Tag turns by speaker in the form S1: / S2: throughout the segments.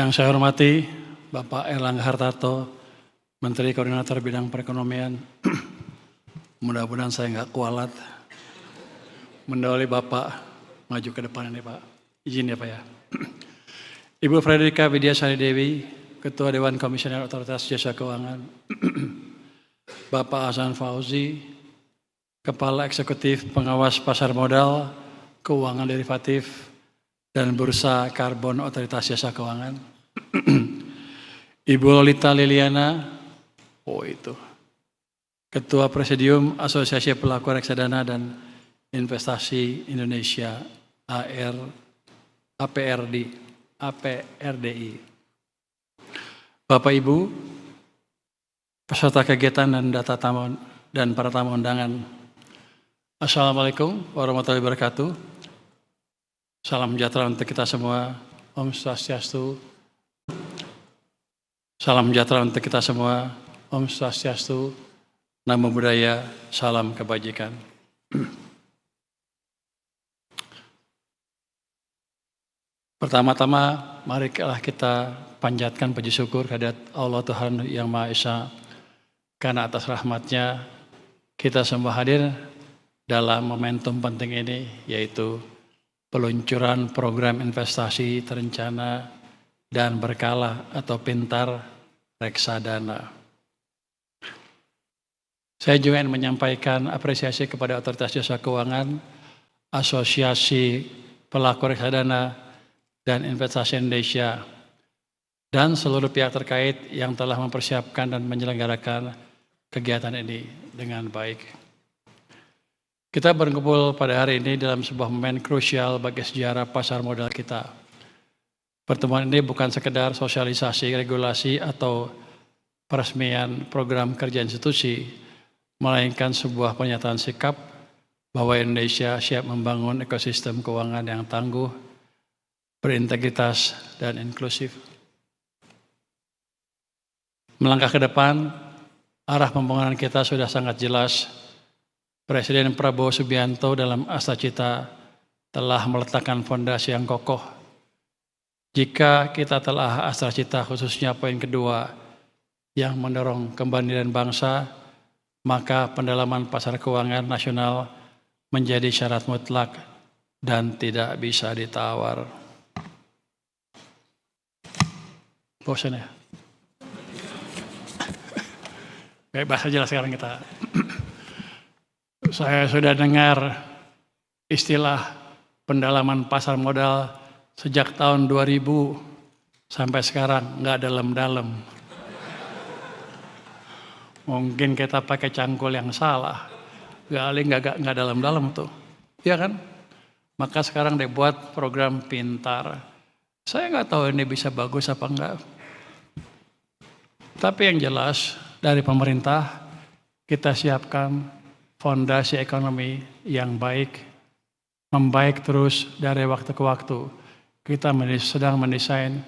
S1: Yang saya hormati Bapak Erlangga Hartarto, Menteri Koordinator Bidang Perekonomian. Mudah-mudahan saya nggak kualat mendahului Bapak maju ke depan ini Pak. Izin ya Pak ya. Ibu Frederika Widyasari Dewi, Ketua Dewan Komisioner Otoritas Jasa Keuangan. Bapak Hasan Fauzi, Kepala Eksekutif Pengawas Pasar Modal, Keuangan Derivatif, dan Bursa Karbon Otoritas Jasa Keuangan. Ibu Lolita Liliana, Ketua Presidium Asosiasi Pelaku Reksadana dan Investasi Indonesia APRDI. Bapak Ibu, peserta kegiatan dan para tamu undangan. Assalamualaikum warahmatullahi wabarakatuh. Salam sejahtera untuk kita semua. Om Swastiastu. Salam sejahtera untuk kita semua. Om Swastiastu. Namo Buddhaya. Salam kebajikan. Pertama-tama, marilah kita panjatkan puji syukur kehadirat Allah Tuhan Yang Maha Esa. Karena atas rahmatnya kita semua hadir dalam momentum penting ini, yaitu peluncuran program investasi terencana dan berkala atau pintar reksadana. Saya juga ingin menyampaikan apresiasi kepada Otoritas Jasa Keuangan, Asosiasi Pelaku Reksadana dan Investasi Indonesia, dan seluruh pihak terkait yang telah mempersiapkan dan menyelenggarakan kegiatan ini dengan baik. Kita berkumpul pada hari ini dalam sebuah momen krusial bagi sejarah pasar modal kita. Pertemuan ini bukan sekedar sosialisasi, regulasi, atau peresmian program kerja institusi, melainkan sebuah pernyataan sikap bahwa Indonesia siap membangun ekosistem keuangan yang tangguh, berintegritas, dan inklusif. Melangkah ke depan, arah pembangunan kita sudah sangat jelas. Presiden Prabowo Subianto dalam Astacita telah meletakkan fondasi yang kokoh. Jika kita telah Astacita, khususnya poin kedua yang mendorong kemandirian bangsa, maka pendalaman pasar keuangan nasional menjadi syarat mutlak dan tidak bisa ditawar. Bosan ya? Baik, bahasa jelas sekarang kita. Saya sudah dengar istilah pendalaman pasar modal sejak tahun 2000 sampai sekarang nggak dalam-dalam. Mungkin kita pakai cangkul yang salah, nggak dalam-dalam tuh, ya kan? Maka sekarang dibuat program pintar. Saya nggak tahu ini bisa bagus apa enggak. Tapi yang jelas dari pemerintah kita siapkan fondasi ekonomi yang baik, membaik terus dari waktu ke waktu. Kita sedang mendesain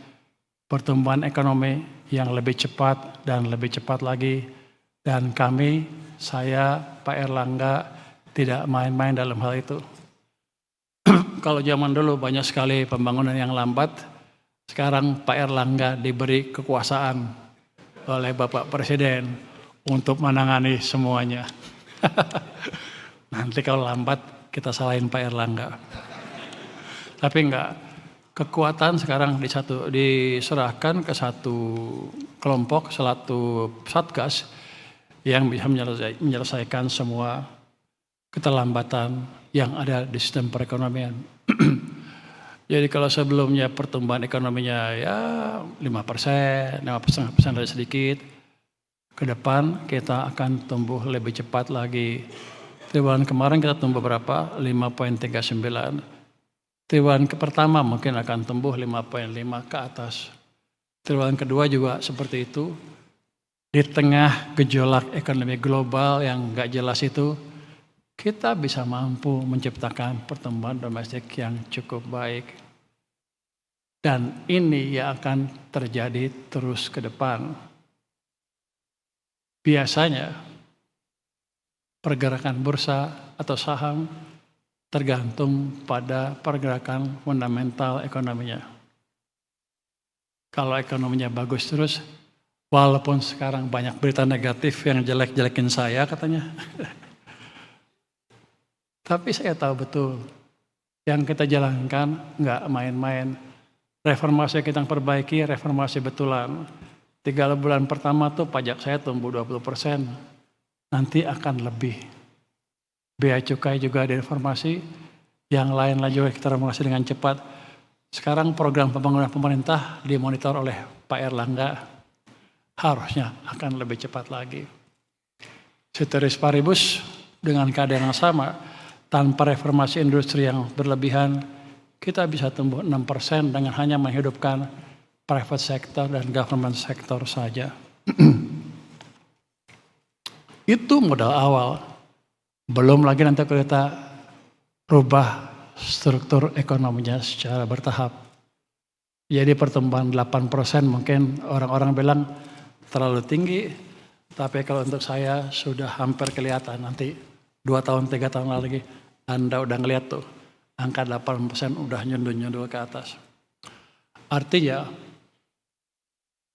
S1: pertumbuhan ekonomi yang lebih cepat dan lebih cepat lagi. Dan saya, Pak Erlangga, tidak main-main dalam hal itu. Kalau zaman dulu banyak sekali pembangunan yang lambat, sekarang Pak Erlangga diberi kekuasaan oleh Bapak Presiden untuk menangani semuanya. Nanti kalau lambat kita salahin Pak Erlangga. Tapi enggak, kekuatan sekarang diserahkan ke satu kelompok, satu satgas yang bisa menyelesaikan semua keterlambatan yang ada di sistem perekonomian. Jadi kalau sebelumnya pertumbuhan ekonominya ya 5%, 5,5% dari sedikit, ke depan kita akan tumbuh lebih cepat lagi. Triwulan kemarin kita tumbuh berapa? 5,39. Triwulan pertama mungkin akan tumbuh 5,5 ke atas. Triwulan kedua juga seperti itu. Di tengah gejolak ekonomi global yang gak jelas itu, kita bisa mampu menciptakan pertumbuhan domestik yang cukup baik. Dan ini yang akan terjadi terus ke depan. Biasanya pergerakan bursa atau saham tergantung pada pergerakan fundamental ekonominya. kalau ekonominya bagus terus, walaupun sekarang banyak berita negatif yang jelek-jelekin saya katanya. Tapi saya tahu betul, yang kita jalankan nggak main-main. Reformasi kita perbaiki, reformasi betulan. 3 bulan pertama tuh pajak saya tumbuh 20%. Nanti akan lebih. Bea cukai juga direformasi, yang lain juga kita reformasi dengan cepat. Sekarang program pembangunan pemerintah dimonitor oleh Pak Erlangga, harusnya akan lebih cepat lagi. Ceteris paribus, dengan keadaan yang sama, tanpa reformasi industri yang berlebihan, kita bisa tumbuh 6% dengan hanya menghidupkan private sector dan government sector saja. Itu modal awal. Belum lagi nanti kita rubah struktur ekonominya secara bertahap. Jadi pertumbuhan 8% mungkin orang-orang bilang terlalu tinggi, tapi kalau untuk saya sudah hampir kelihatan nanti 2 tahun, 3 tahun lagi Anda udah ngeliat tuh angka 8% udah nyundul-nyundul ke atas. Artinya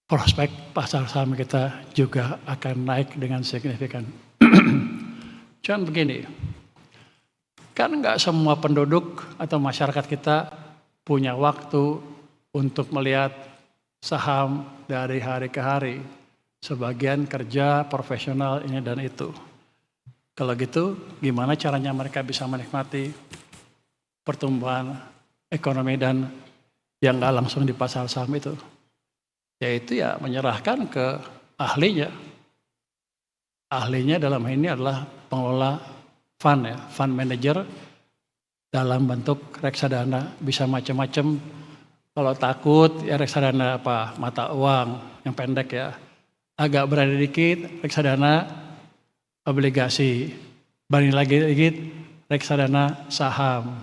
S1: prospek pasar saham kita juga akan naik dengan signifikan. Cuman begini, kan nggak semua penduduk atau masyarakat kita punya waktu untuk melihat saham dari hari ke hari. Sebagian kerja profesional ini dan itu. Kalau gitu, gimana caranya mereka bisa menikmati pertumbuhan ekonomi dan yang nggak langsung di pasar saham itu? Yaitu ya menyerahkan ke ahlinya. Ahlinya dalam hal ini adalah pengelola fund ya, fund manager dalam bentuk reksadana, bisa macam-macam. Kalau takut ya reksadana apa, mata uang yang pendek ya. Agak berani dikit reksadana obligasi, berani lagi dikit reksadana saham.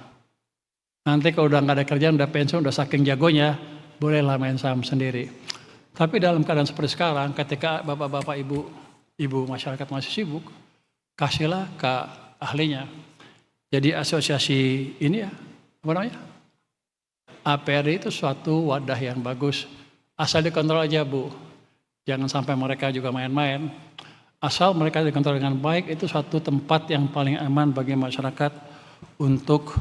S1: Nanti kalau udah nggak ada kerjaan, udah pensiun, udah saking jagonya, bolehlah main saham sendiri. Tapi dalam keadaan seperti sekarang, ketika bapak-bapak, ibu masyarakat masih sibuk, kasihlah ke ahlinya. Jadi asosiasi ini ya, apa namanya? APRI itu suatu wadah yang bagus. Asal dikontrol aja Bu. Jangan sampai mereka juga main-main. Asal mereka dikontrol dengan baik, itu suatu tempat yang paling aman bagi masyarakat untuk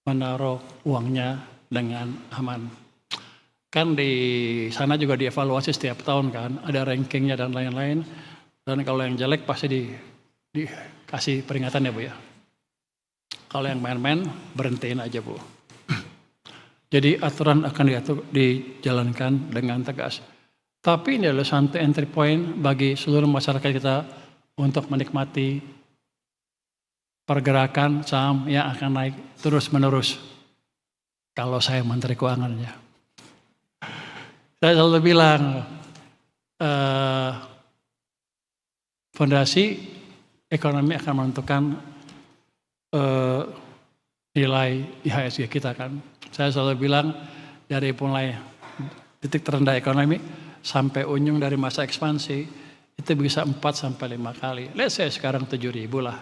S1: menaruh uangnya dengan aman. Kan di sana juga dievaluasi setiap tahun kan, ada rankingnya dan lain-lain. Dan kalau yang jelek pasti dikasih peringatan ya Bu ya. Kalau yang main-main berhentiin aja Bu. Jadi aturan akan dijalankan dengan tegas. Tapi ini adalah satu entry point bagi seluruh masyarakat kita untuk menikmati pergerakan saham yang akan naik terus menerus. Kalau saya Menteri Keuangannya. Saya selalu bilang, fondasi ekonomi akan menentukan nilai IHSG kita kan. Saya selalu bilang dari mulai titik terendah ekonomi sampai ujung dari masa ekspansi itu bisa 4-5 kali. Let's say sekarang 7.000 lah.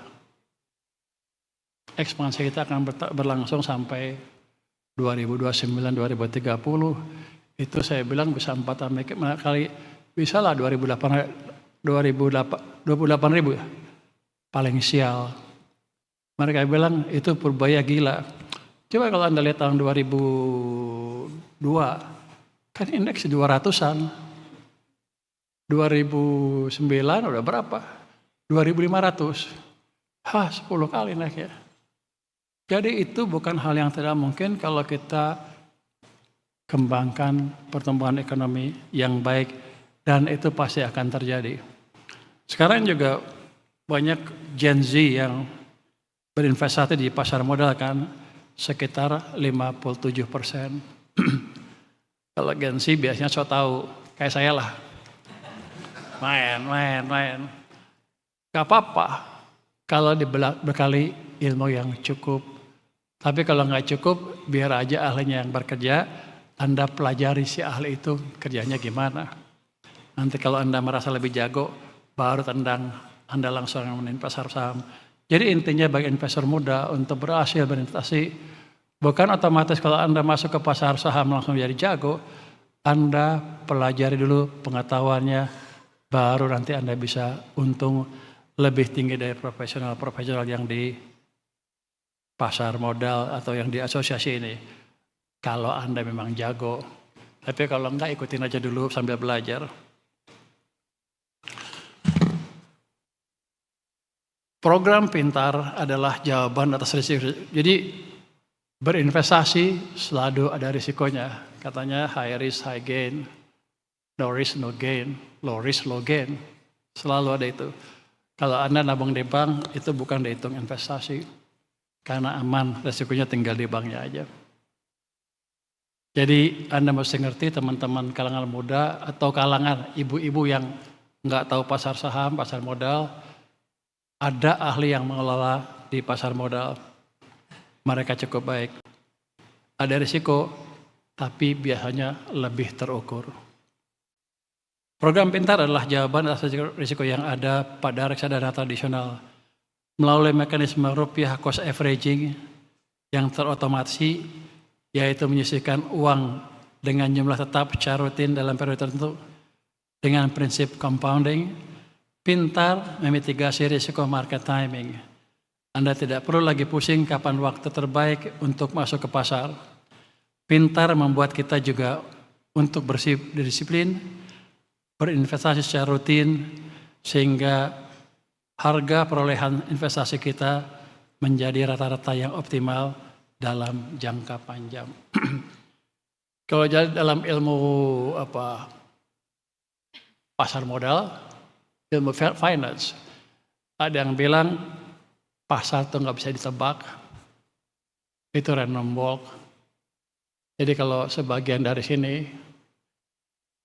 S1: Ekspansi kita akan berlangsung sampai 2029-2030. Itu saya bilang bisa 4 kali. Bisa lah 28.000 ya. Paling sial. Mereka bilang itu purbaya gila. Coba kalau Anda lihat tahun 2002, kan indeks 200-an. 2009 udah berapa? 2.500. 10 kali naik ya. Jadi itu bukan hal yang tidak mungkin kalau kita kembangkan pertumbuhan ekonomi yang baik, dan itu pasti akan terjadi. Sekarang juga banyak Gen Z yang berinvestasi di pasar modal kan, sekitar 57%. Kalau Gen Z biasanya so tahu, kayak saya lah. Main. Gak apa-apa kalau dibekali ilmu yang cukup. Tapi kalau nggak cukup, biar aja ahlinya yang bekerja. Anda pelajari si ahli itu kerjanya gimana. Nanti kalau Anda merasa lebih jago, baru Anda langsung main pasar saham. Jadi intinya bagi investor muda untuk berhasil berinvestasi, bukan otomatis kalau Anda masuk ke pasar saham langsung jadi jago. Anda pelajari dulu pengetahuannya, baru nanti Anda bisa untung lebih tinggi dari profesional-profesional yang di pasar modal atau yang di asosiasi ini. Kalau Anda memang jago. Tapi kalau enggak, ikutin aja dulu sambil belajar. Program pintar adalah jawaban atas risiko. Jadi berinvestasi selalu ada risikonya. Katanya high risk, high gain. No risk, no gain. Low risk, low gain. Selalu ada itu. Kalau Anda nabung di bank, itu bukan dihitung investasi. Karena aman, risikonya tinggal di banknya aja. Jadi Anda mesti ngerti teman-teman kalangan muda atau kalangan ibu-ibu yang nggak tahu pasar saham, pasar modal, ada ahli yang mengelola di pasar modal. Mereka cukup baik. Ada risiko, tapi biasanya lebih terukur. Program pintar adalah jawaban atas risiko yang ada pada reksadana tradisional. Melalui mekanisme rupiah cost averaging yang terotomasi, yaitu menyisihkan uang dengan jumlah tetap secara rutin dalam periode tertentu dengan prinsip compounding, pintar memitigasi risiko market timing. Anda tidak perlu lagi pusing kapan waktu terbaik untuk masuk ke pasar. Pintar membuat kita juga untuk berdisiplin, berinvestasi secara rutin, sehingga harga perolehan investasi kita menjadi rata-rata yang optimal dalam jangka panjang. Kalau dalam ilmu pasar modal, ilmu finance, ada yang bilang pasar itu nggak bisa ditebak, itu random walk. Jadi kalau sebagian dari sini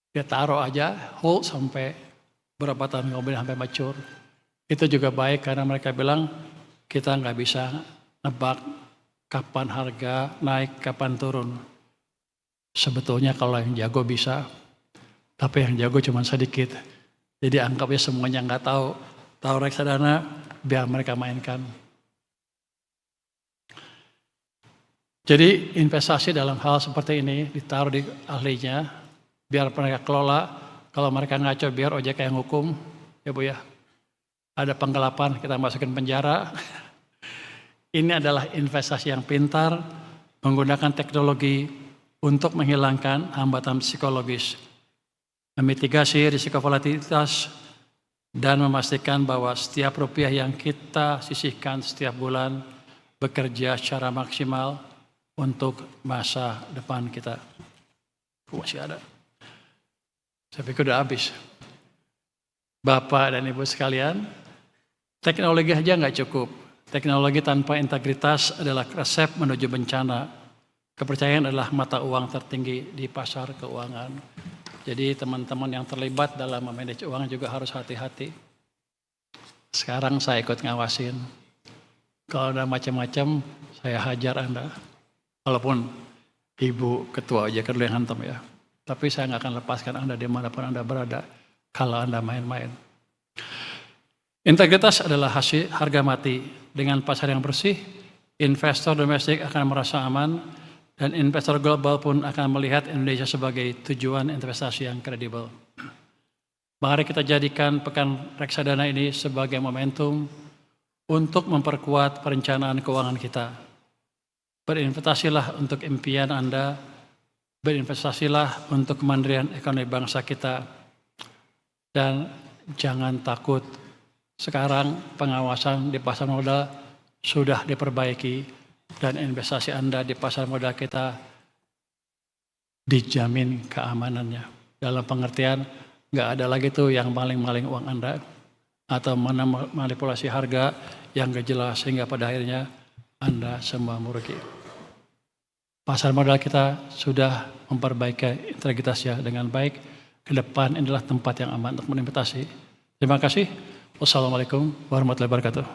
S1: dia taruh aja, hold sampai berapa tahun kemudian sampai mature, itu juga baik karena mereka bilang kita nggak bisa nebak kapan harga naik, kapan turun. Sebetulnya kalau yang jago bisa, tapi yang jago cuma sedikit. Jadi anggapnya semuanya nggak tahu reksadana, biar mereka mainkan. Jadi investasi dalam hal seperti ini ditaruh di ahlinya, biar mereka kelola. Kalau mereka ngaco, biar OJK yang hukum, ya Bu ya. Ada penggelapan, kita masukin penjara. Ini adalah investasi yang pintar, menggunakan teknologi untuk menghilangkan hambatan psikologis, memitigasi risiko volatilitas, dan memastikan bahwa setiap rupiah yang kita sisihkan setiap bulan bekerja secara maksimal untuk masa depan kita. Masih ada. Saya pikir udah habis. Bapak dan Ibu sekalian, teknologi aja nggak cukup. Teknologi tanpa integritas adalah resep menuju bencana. Kepercayaan adalah mata uang tertinggi di pasar keuangan. Jadi teman-teman yang terlibat dalam memanage uang juga harus hati-hati. Sekarang saya ikut ngawasin. Kalau ada macam-macam, saya hajar Anda. Walaupun Ibu Ketua OJK dulu yang hantam ya. Tapi saya nggak akan lepaskan Anda dimanapun Anda berada kalau Anda main-main. Integritas adalah hasil harga mati. Dengan pasar yang bersih, investor domestik akan merasa aman, dan investor global pun akan melihat Indonesia sebagai tujuan investasi yang kredibel. Mari kita jadikan pekan reksadana ini sebagai momentum untuk memperkuat perencanaan keuangan kita. Berinvestasilah untuk impian Anda, berinvestasilah untuk kemandirian ekonomi bangsa kita, dan jangan takut. Sekarang pengawasan di pasar modal sudah diperbaiki dan investasi Anda di pasar modal kita dijamin keamanannya. Dalam pengertian nggak ada lagi tuh yang maling-maling uang Anda atau manipulasi harga yang gak jelas sehingga pada akhirnya Anda semua merugi. Pasar modal kita sudah memperbaiki integritasnya dengan baik. Ke depan inilah tempat yang aman untuk berinvestasi. Terima kasih. Wassalamualaikum warahmatullahi wabarakatuh.